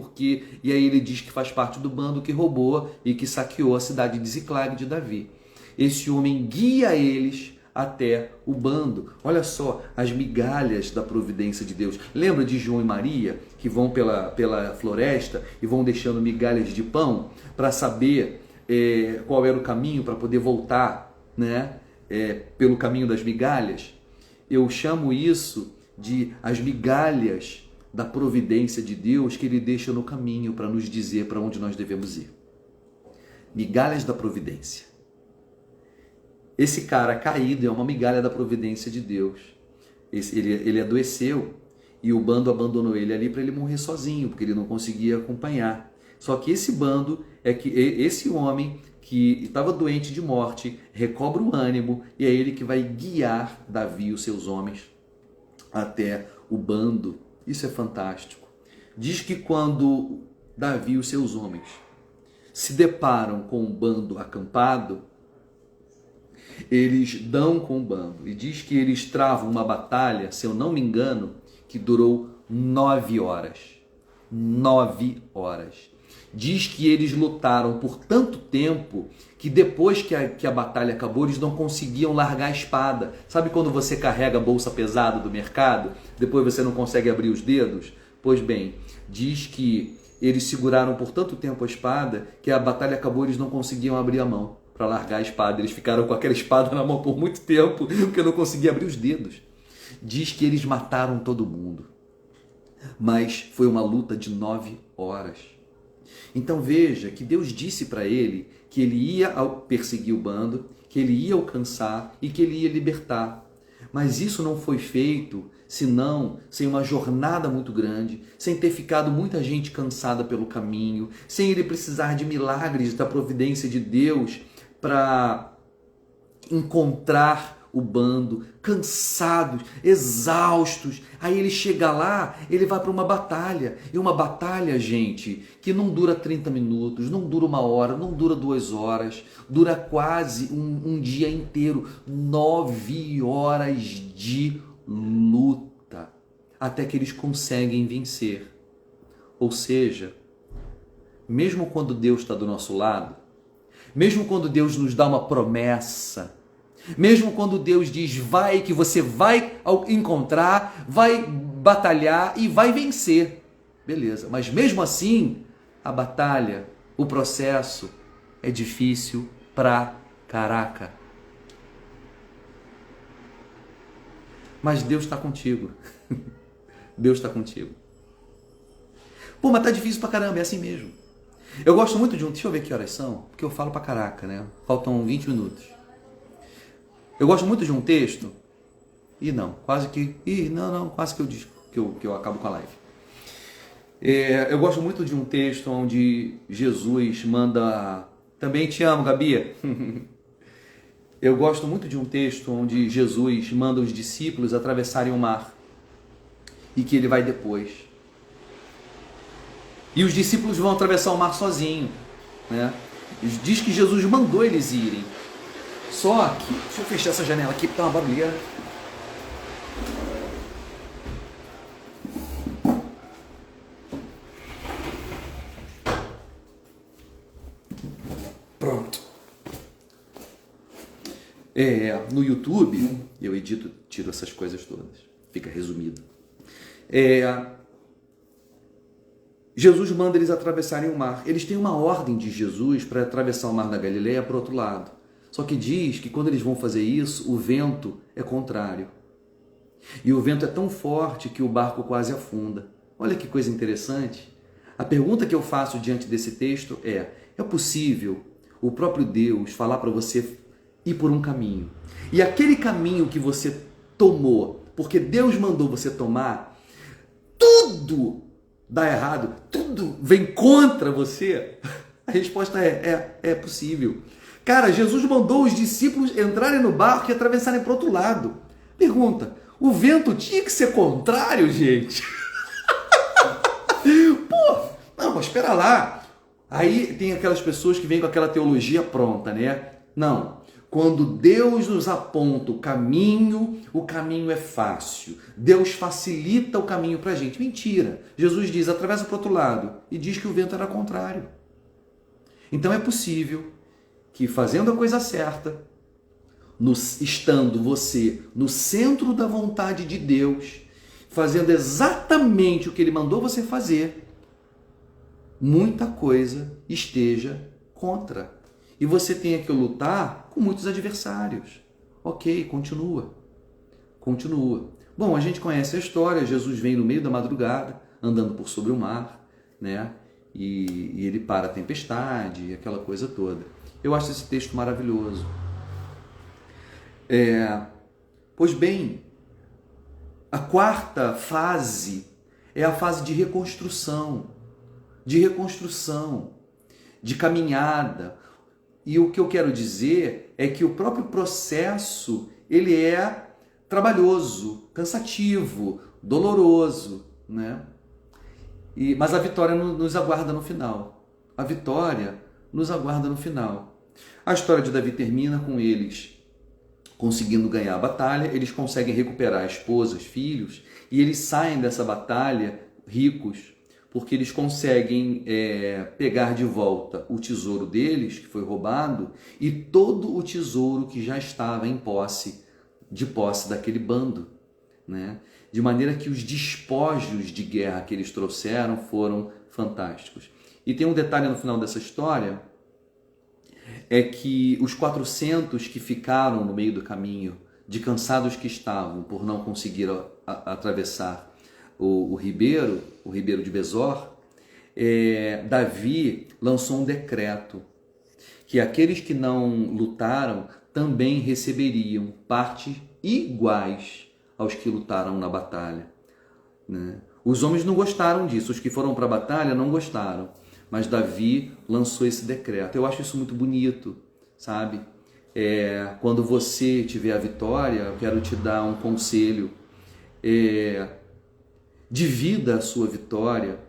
e aí ele diz que faz parte do bando que roubou e que saqueou a cidade de Ziclag de Davi. Esse homem guia eles até o bando. Olha só as migalhas da providência de Deus. Lembra de João e Maria que vão pela floresta e vão deixando migalhas de pão para saber qual era o caminho para poder voltar, né? Pelo caminho das migalhas? Eu chamo isso de as migalhas da providência de Deus que Ele deixa no caminho para nos dizer para onde nós devemos ir. Migalhas da providência. Esse cara caído é uma migalha da providência de Deus. Ele adoeceu e o bando abandonou ele ali para ele morrer sozinho, porque ele não conseguia acompanhar. Só que esse bando esse homem que estava doente de morte recobra o ânimo e é ele que vai guiar Davi e os seus homens até o bando. Isso é fantástico. Diz que quando Davi e os seus homens se deparam com um bando acampado, eles dão com o bando. E diz que eles travam uma batalha, se eu não me engano, que durou 9 horas. 9 horas. Diz que eles lutaram por tanto tempo que depois que a batalha acabou, eles não conseguiam largar a espada. Sabe quando você carrega a bolsa pesada do mercado, depois você não consegue abrir os dedos? Pois bem, diz que eles seguraram por tanto tempo a espada que a batalha acabou e eles não conseguiam abrir a mão para largar a espada. Eles ficaram com aquela espada na mão por muito tempo, porque não conseguiam abrir os dedos. Diz que eles mataram todo mundo, mas foi uma luta de 9 horas. Então veja que Deus disse para ele que ele ia perseguir o bando, que ele ia alcançar e que ele ia libertar. Mas isso não foi feito senão sem uma jornada muito grande, sem ter ficado muita gente cansada pelo caminho, sem ele precisar de milagres da providência de Deus para encontrar o bando, cansados, exaustos. Aí ele chega lá, ele vai para uma batalha. E uma batalha, gente, que não dura 30 minutos, não dura 1 hora, não dura 2 horas, dura quase um dia inteiro. 9 horas de luta, até que eles conseguem vencer. Ou seja, mesmo quando Deus está do nosso lado, mesmo quando Deus nos dá uma promessa, mesmo quando Deus diz vai, que você vai encontrar, vai batalhar e vai vencer, beleza, mas mesmo assim a batalha, o processo é difícil pra caraca. Mas Deus está contigo. Deus está contigo. Pô, mas tá difícil pra caramba, é assim mesmo. Eu gosto muito de deixa eu ver que horas são, porque eu falo pra caraca, né? Faltam 20 minutos. Eu gosto muito de um texto, quase que eu acabo com a live. Eu gosto muito de um texto onde Jesus manda, também te amo, Gabi. Eu gosto muito de um texto onde Jesus manda os discípulos atravessarem o mar e que ele vai depois. E os discípulos vão atravessar o mar sozinhos, né? Diz que Jesus mandou eles irem. Só que, deixa eu fechar essa janela aqui porque tá uma barulheira. No YouTube, eu edito, tiro essas coisas todas, fica resumido. Jesus manda eles atravessarem o mar. Eles têm uma ordem de Jesus para atravessar o mar da Galileia para o outro lado. Só que diz que quando eles vão fazer isso, o vento é contrário. E o vento é tão forte que o barco quase afunda. Olha que coisa interessante. A pergunta que eu faço diante desse texto é possível o próprio Deus falar para você ir por um caminho? E aquele caminho que você tomou, porque Deus mandou você tomar, tudo dá errado, tudo vem contra você? A resposta é possível. Cara, Jesus mandou os discípulos entrarem no barco e atravessarem para o outro lado. Pergunta, o vento tinha que ser contrário, gente? Pô, não, mas espera lá. Aí tem aquelas pessoas que vêm com aquela teologia pronta, né? Não. Quando Deus nos aponta o caminho é fácil. Deus facilita o caminho para a gente. Mentira. Jesus diz, atravessa para o outro lado. E diz que o vento era contrário. Então é possível que fazendo a coisa certa, estando você no centro da vontade de Deus, fazendo exatamente o que Ele mandou você fazer, muita coisa esteja contra. E você tenha que lutar com muitos adversários. Ok, continua. Bom, a gente conhece a história, Jesus vem no meio da madrugada, andando por sobre o mar, né? E ele para a tempestade, aquela coisa toda. Eu acho esse texto maravilhoso. Pois bem, a quarta fase é a fase de reconstrução, de caminhada. E o que eu quero dizer é que o próprio processo, ele é trabalhoso, cansativo, doloroso, né? Mas a vitória nos aguarda no final. A vitória nos aguarda no final. A história de Davi termina com eles conseguindo ganhar a batalha, eles conseguem recuperar esposas, filhos, e eles saem dessa batalha ricos, porque eles conseguem pegar de volta o tesouro deles, que foi roubado, e todo o tesouro que já estava em posse daquele bando, né? De maneira que os despojos de guerra que eles trouxeram foram fantásticos. E tem um detalhe no final dessa história, é que os 400 que ficaram no meio do caminho, de cansados que estavam por não conseguir atravessar o ribeiro de Besor, Davi lançou um decreto que aqueles que não lutaram também receberiam partes iguais aos que lutaram na batalha, né? Os homens não gostaram disso, os que foram para a batalha não gostaram, mas Davi lançou esse decreto. Eu acho isso muito bonito, sabe? Quando você tiver a vitória, eu quero te dar um conselho. Divida a sua vitória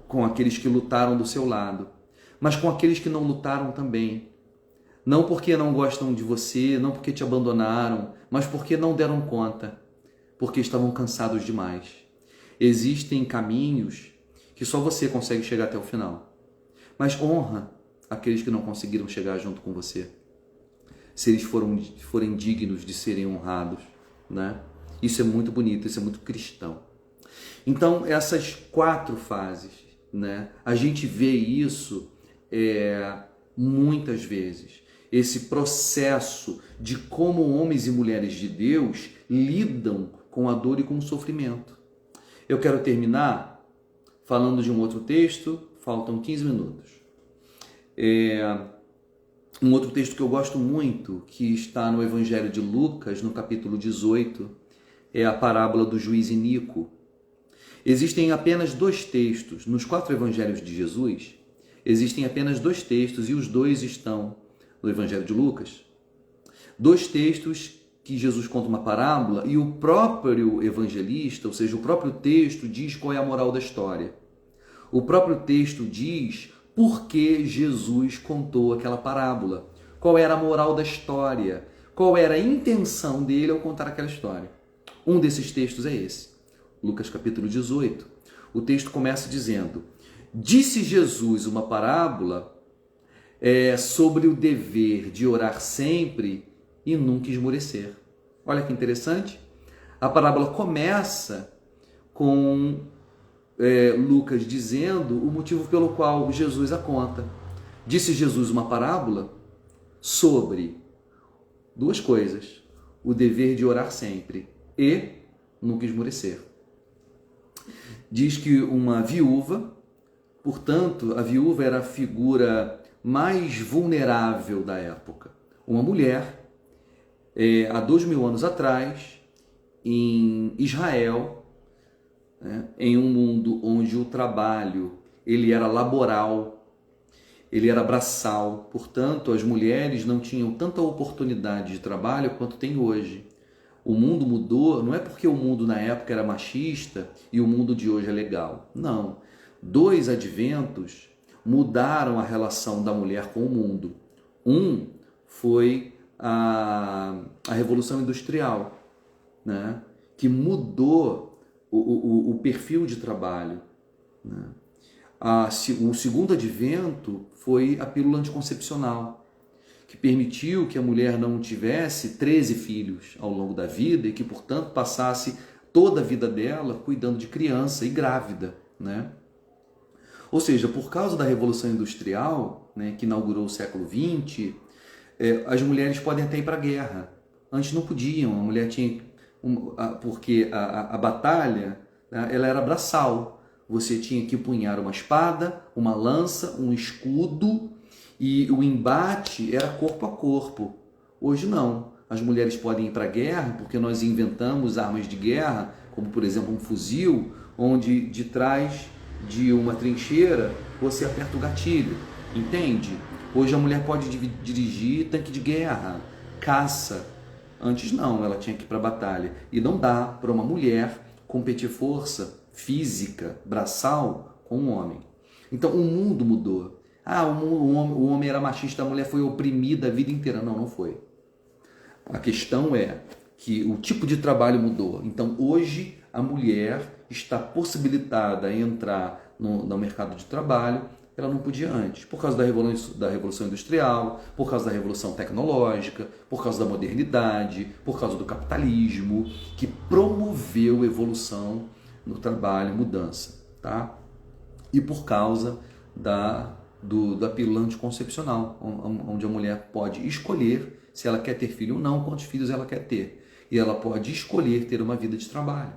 com aqueles que lutaram do seu lado, mas com aqueles que não lutaram também. Não porque não gostam de você, não porque te abandonaram, mas porque não deram conta, porque estavam cansados demais. Existem caminhos que só você consegue chegar até o final, mas honra aqueles que não conseguiram chegar junto com você, se eles forem dignos de serem honrados, né? Isso é muito bonito, isso é muito cristão. Então, essas 4 fases, né? A gente vê isso muitas vezes. Esse processo de como homens e mulheres de Deus lidam com a dor e com o sofrimento. Eu quero terminar falando de um outro texto, faltam 15 minutos. Um outro texto que eu gosto muito, que está no Evangelho de Lucas, no capítulo 18, é a parábola do juiz iníquo. Existem apenas 2 textos, nos 4 evangelhos de Jesus, existem apenas 2 textos, e os 2 estão no Evangelho de Lucas. 2 textos que Jesus conta uma parábola e o próprio evangelista, ou seja, o próprio texto diz qual é a moral da história. O próprio texto diz por que Jesus contou aquela parábola, qual era a moral da história, qual era a intenção dele ao contar aquela história. Um desses textos é esse, Lucas capítulo 18. O texto começa dizendo: disse Jesus uma parábola sobre o dever de orar sempre e nunca esmorecer. Olha que interessante. A parábola começa com Lucas dizendo o motivo pelo qual Jesus a conta. Disse Jesus uma parábola sobre duas coisas: o dever de orar sempre e nunca esmorecer. Diz que uma viúva, portanto, a viúva era a figura mais vulnerável da época. Uma mulher, há 2000 anos atrás, em Israel, em um mundo onde o trabalho ele era laboral, ele era braçal, portanto, as mulheres não tinham tanta oportunidade de trabalho quanto tem hoje. O mundo mudou, não é porque o mundo na época era machista e o mundo de hoje é legal. Não. 2 adventos mudaram a relação da mulher com o mundo. Um foi a Revolução Industrial, né? Que mudou o perfil de trabalho, né? O segundo advento foi a pílula anticoncepcional, que permitiu que a mulher não tivesse 13 filhos ao longo da vida e que, portanto, passasse toda a vida dela cuidando de criança e grávida, né? Ou seja, por causa da Revolução Industrial, né, que inaugurou o século XX, as mulheres podem até ir para a guerra. Antes não podiam, a mulher tinha... porque a batalha, né, ela era braçal. Você tinha que empunhar uma espada, uma lança, um escudo, e o embate era corpo a corpo. Hoje não. As mulheres podem ir para a guerra porque nós inventamos armas de guerra, como por exemplo um fuzil, onde de trás de uma trincheira você aperta o gatilho. Entende? Hoje a mulher pode dirigir tanque de guerra, caça. Antes não, ela tinha que ir para a batalha. E não dá para uma mulher competir força física, braçal, com um homem. Então o mundo mudou. O homem era machista, a mulher foi oprimida a vida inteira. Não, não foi. A questão é que o tipo de trabalho mudou. Então hoje a mulher está possibilitada a entrar no mercado de trabalho. Ela não podia antes, por causa da Revolução Industrial, por causa da Revolução Tecnológica, por causa da modernidade, por causa do capitalismo, que promoveu evolução no trabalho, mudança, tá? E por causa da pílula anticoncepcional, onde a mulher pode escolher se ela quer ter filho ou não, quantos filhos ela quer ter. E ela pode escolher ter uma vida de trabalho.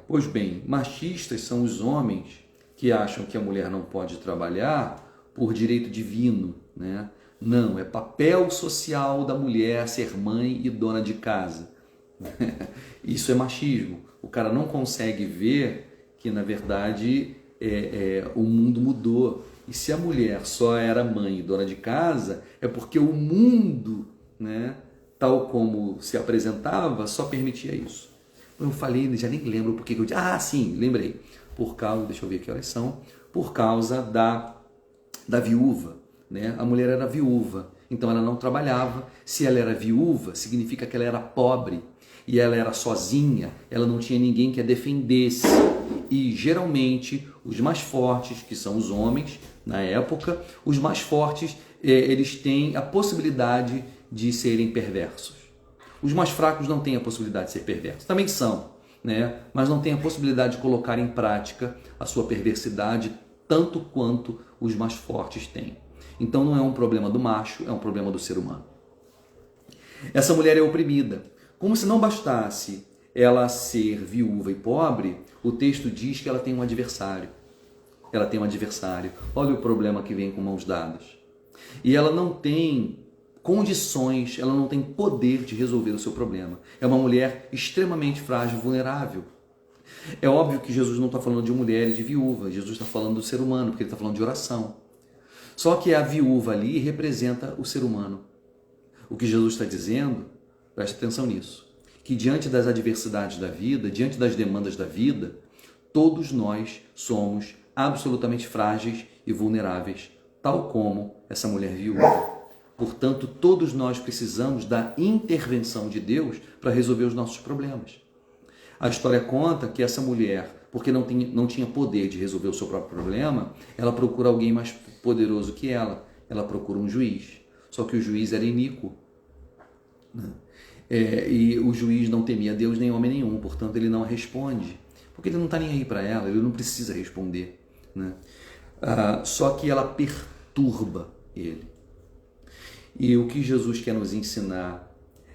Pois bem, machistas são os homens que acham que a mulher não pode trabalhar por direito divino, né? Não, é papel social da mulher ser mãe e dona de casa. Isso é machismo. O cara não consegue ver que, na verdade, o mundo mudou. E se a mulher só era mãe e dona de casa, é porque o mundo, né, tal como se apresentava, só permitia isso. Eu falei, já nem lembro porque eu disse. Ah, sim, lembrei. Por causa, deixa eu ver que horas são, por causa da viúva, né? A mulher era viúva, então ela não trabalhava. Se ela era viúva, significa que ela era pobre e ela era sozinha, ela não tinha ninguém que a defendesse. E geralmente os mais fortes, que são os homens na época, os mais fortes, eles têm a possibilidade de serem perversos. Os mais fracos não têm a possibilidade de ser perversos, também são, né? Mas não tem a possibilidade de colocar em prática a sua perversidade tanto quanto os mais fortes têm. Então não é um problema do macho, é um problema do ser humano. Essa mulher é oprimida. Como se não bastasse ela ser viúva e pobre, o texto diz que ela tem um adversário. Ela tem um adversário. Olha o problema que vem com mãos dadas. E ela não tem condições, ela não tem poder de resolver o seu problema. É uma mulher extremamente frágil, vulnerável. É óbvio que Jesus não está falando de mulher e de viúva, Jesus está falando do ser humano, porque ele está falando de oração. Só que a viúva ali representa o ser humano. O que Jesus está dizendo, preste atenção nisso, que diante das adversidades da vida, diante das demandas da vida, todos nós somos absolutamente frágeis e vulneráveis, tal como essa mulher viúva. Portanto, todos nós precisamos da intervenção de Deus para resolver os nossos problemas. A história conta que essa mulher, porque não tinha poder de resolver o seu próprio problema, ela procura alguém mais poderoso que ela. Ela procura um juiz. Só que o juiz era iníquo, né? E o juiz não temia Deus nem homem nenhum, portanto ele não responde, porque ele não está nem aí para ela, ele não precisa responder, né? Só que ela perturba ele. E o que Jesus quer nos ensinar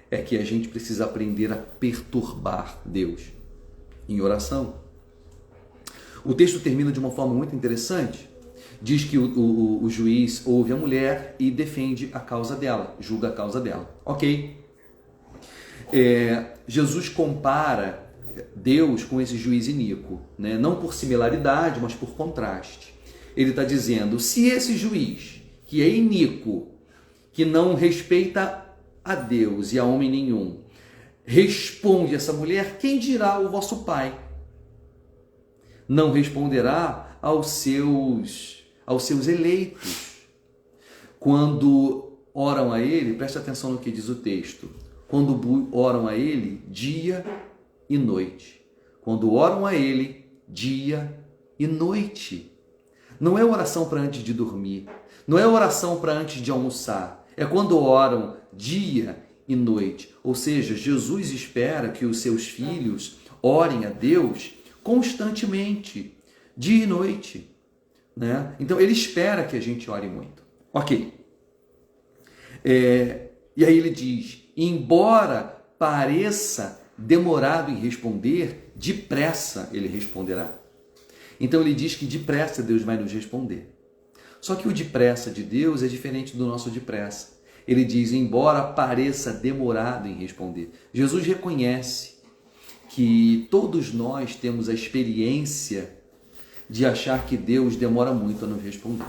é que a gente precisa aprender a perturbar Deus em oração. O texto termina de uma forma muito interessante. Diz que o juiz ouve a mulher e defende a causa dela, julga a causa dela. Ok. Jesus compara Deus com esse juiz iníquo, né? Não por similaridade, mas por contraste. Ele está dizendo, se esse juiz, que é iníquo, que não respeita a Deus e a homem nenhum, responde essa mulher, quem dirá o vosso Pai? Não responderá aos seus eleitos. Quando oram a ele, preste atenção no que diz o texto, quando oram a ele dia e noite. Quando oram a ele dia e noite. Não é oração para antes de dormir, não é oração para antes de almoçar, é quando oram dia e noite. Ou seja, Jesus espera que os seus filhos orem a Deus constantemente, dia e noite, né? Então ele espera que a gente ore muito. Ok. E aí ele diz, embora pareça demorado em responder, depressa ele responderá. Então ele diz que depressa Deus vai nos responder. Só que o depressa de Deus é diferente do nosso depressa. Ele diz, embora pareça demorado em responder. Jesus reconhece que todos nós temos a experiência de achar que Deus demora muito a nos responder.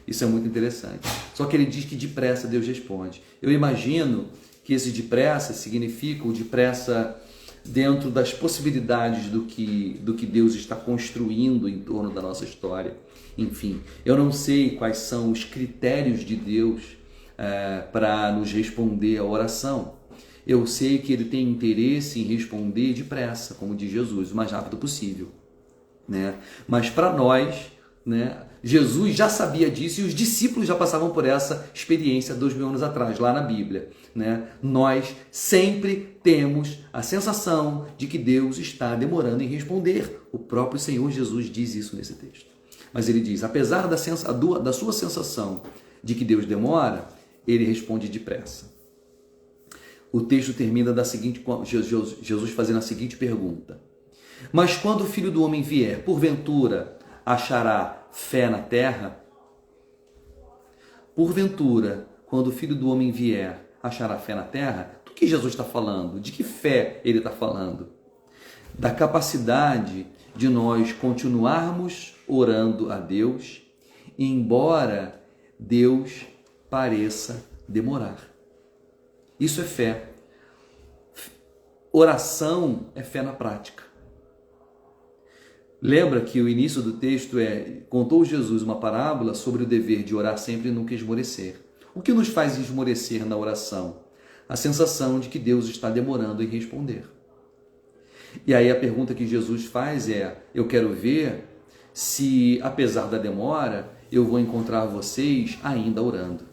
Isso é muito interessante. Só que ele diz que depressa Deus responde. Eu imagino que esse depressa significa o depressa dentro das possibilidades do que Deus está construindo em torno da nossa história. Enfim, eu não sei quais são os critérios de Deus para nos responder a oração. Eu sei que ele tem interesse em responder depressa, como diz Jesus, o mais rápido possível, né? Mas para nós, né, Jesus já sabia disso e os discípulos já passavam por essa experiência 2000 anos atrás, lá na Bíblia, né? Nós sempre temos a sensação de que Deus está demorando em responder. O próprio Senhor Jesus diz isso nesse texto. Mas ele diz, apesar da sua sensação de que Deus demora, ele responde depressa. O texto termina da seguinte, Jesus fazendo a seguinte pergunta: mas quando o Filho do Homem vier, porventura achará fé na terra? Porventura, quando o Filho do Homem vier, achará fé na terra? Do que Jesus está falando? De que fé ele está falando? Da capacidade de nós continuarmos orando a Deus, embora Deus pareça demorar. Isso é fé. Oração é fé na prática. Lembra que o início do texto contou Jesus uma parábola sobre o dever de orar sempre e nunca esmorecer. O que nos faz esmorecer na oração? A sensação de que Deus está demorando em responder. E aí a pergunta que Jesus faz eu quero ver se, apesar da demora, eu vou encontrar vocês ainda orando.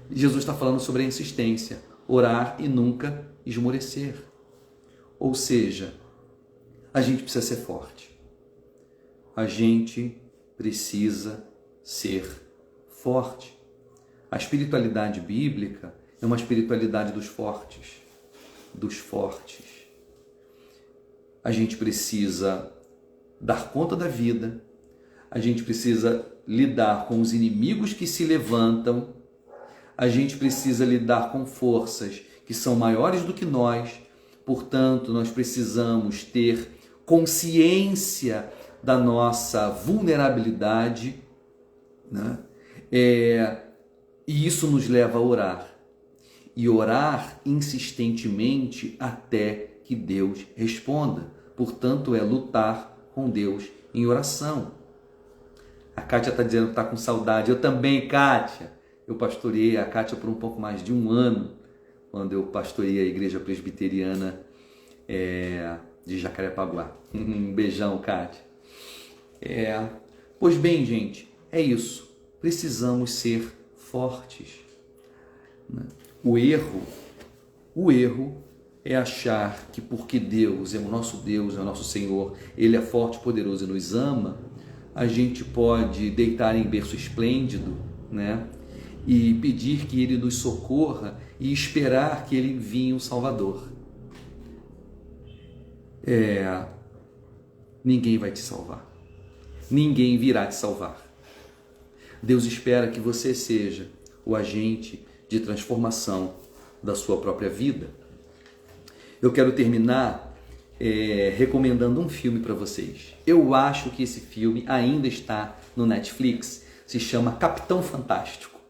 Jesus está falando sobre a insistência, orar e nunca esmorecer. Ou seja, a gente precisa ser forte. A gente precisa ser forte. A espiritualidade bíblica é uma espiritualidade dos fortes. Dos fortes. A gente precisa dar conta da vida. A gente precisa lidar com os inimigos que se levantam. A gente precisa lidar com forças que são maiores do que nós. Portanto, nós precisamos ter consciência da nossa vulnerabilidade, né? E isso nos leva a orar. E orar insistentemente até que Deus responda. Portanto, é lutar com Deus em oração. A Kátia está dizendo que está com saudade. Eu também, Kátia. Eu pastoreei a Kátia por um pouco mais de um ano, quando eu pastoreei a igreja presbiteriana de Jacarepaguá. Um beijão, Kátia. Pois bem, gente, é isso. Precisamos ser fortes. O erro O erro é achar que porque Deus, é o nosso Senhor, Ele é forte, poderoso e nos ama, a gente pode deitar em berço esplêndido, né? E pedir que Ele nos socorra e esperar que Ele envie um Salvador. Ninguém vai te salvar. Ninguém virá te salvar. Deus espera que você seja o agente de transformação da sua própria vida. Eu quero terminar recomendando um filme para vocês. Eu acho que esse filme ainda está no Netflix. Se chama Capitão Fantástico.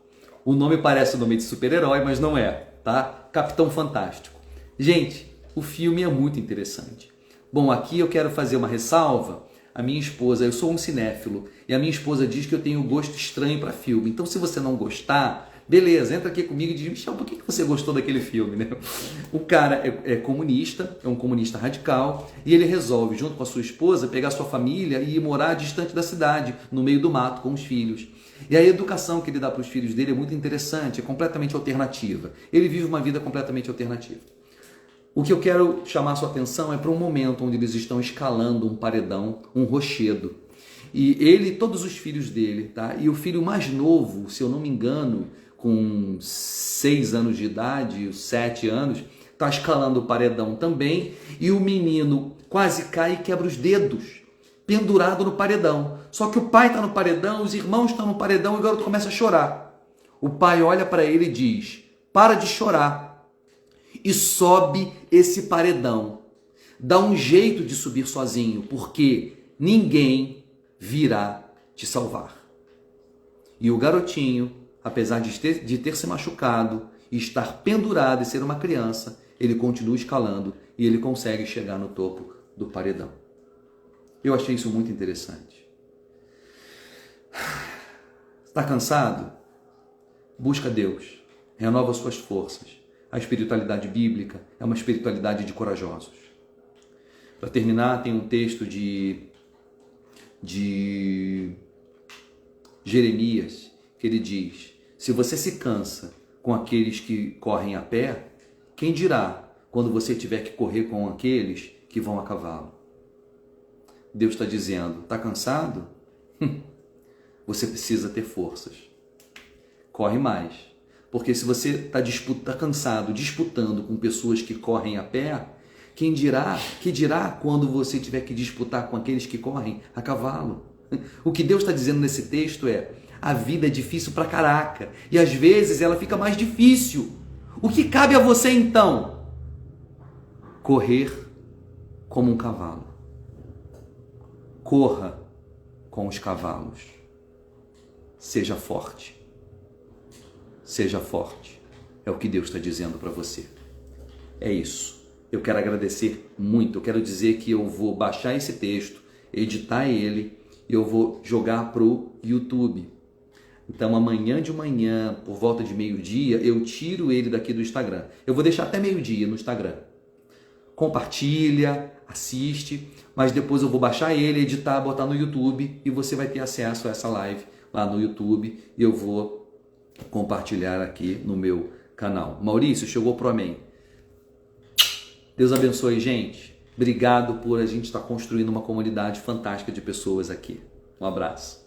O nome parece o nome de super-herói, mas não é, tá? Capitão Fantástico. Gente, o filme é muito interessante. Bom, aqui eu quero fazer uma ressalva. A minha esposa, eu sou um cinéfilo, e a minha esposa diz que eu tenho gosto estranho para filme. Então, se você não gostar, beleza, entra aqui comigo e diz: Michel, por que você gostou daquele filme, né? O cara é comunista, é um comunista radical, e ele resolve, junto com a sua esposa, pegar sua família e ir morar distante da cidade, no meio do mato, com os filhos. E a educação que ele dá para os filhos dele é muito interessante, é completamente alternativa. Ele vive uma vida completamente alternativa. O que eu quero chamar a sua atenção é para um momento onde eles estão escalando um paredão, um rochedo. E ele e todos os filhos dele, tá? E o filho mais novo, se eu não me engano, com 6 anos de idade, 7 anos, está escalando o paredão também. E o menino quase cai e quebra os dedos, pendurado no paredão. Só que o pai está no paredão, os irmãos estão no paredão e o garoto começa a chorar. O pai olha para ele e diz: para de chorar. E sobe esse paredão. Dá um jeito de subir sozinho, porque ninguém virá te salvar. E o garotinho, apesar de ter se machucado e estar pendurado e ser uma criança, ele continua escalando e ele consegue chegar no topo do paredão. Eu achei isso muito interessante. Está cansado? Busca Deus. Renova suas forças. A espiritualidade bíblica é uma espiritualidade de corajosos. Para terminar, tem um texto de Jeremias, que ele diz: se você se cansa com aqueles que correm a pé, quem dirá quando você tiver que correr com aqueles que vão a cavalo? Deus está dizendo: está cansado? Você precisa ter forças. Corre mais. Porque se você está cansado, disputando com pessoas que correm a pé, que dirá quando você tiver que disputar com aqueles que correm a cavalo? O que Deus está dizendo nesse texto é: a vida é difícil pra caraca, e às vezes ela fica mais difícil. O que cabe a você então? Correr como um cavalo. Corra com os cavalos. Seja forte. Seja forte. É o que Deus está dizendo para você. É isso. Eu quero agradecer muito. Eu quero dizer que eu vou baixar esse texto, editar ele e eu vou jogar para o YouTube. Então amanhã de manhã, por volta de meio-dia, eu tiro ele daqui do Instagram. Eu vou deixar até meio-dia no Instagram. Compartilha, assiste, mas depois eu vou baixar ele, editar, botar no YouTube e você vai ter acesso a essa live lá no YouTube e eu vou compartilhar aqui no meu canal. Maurício, chegou pro amém. Deus abençoe, gente. Obrigado por a gente estar construindo uma comunidade fantástica de pessoas aqui. Um abraço.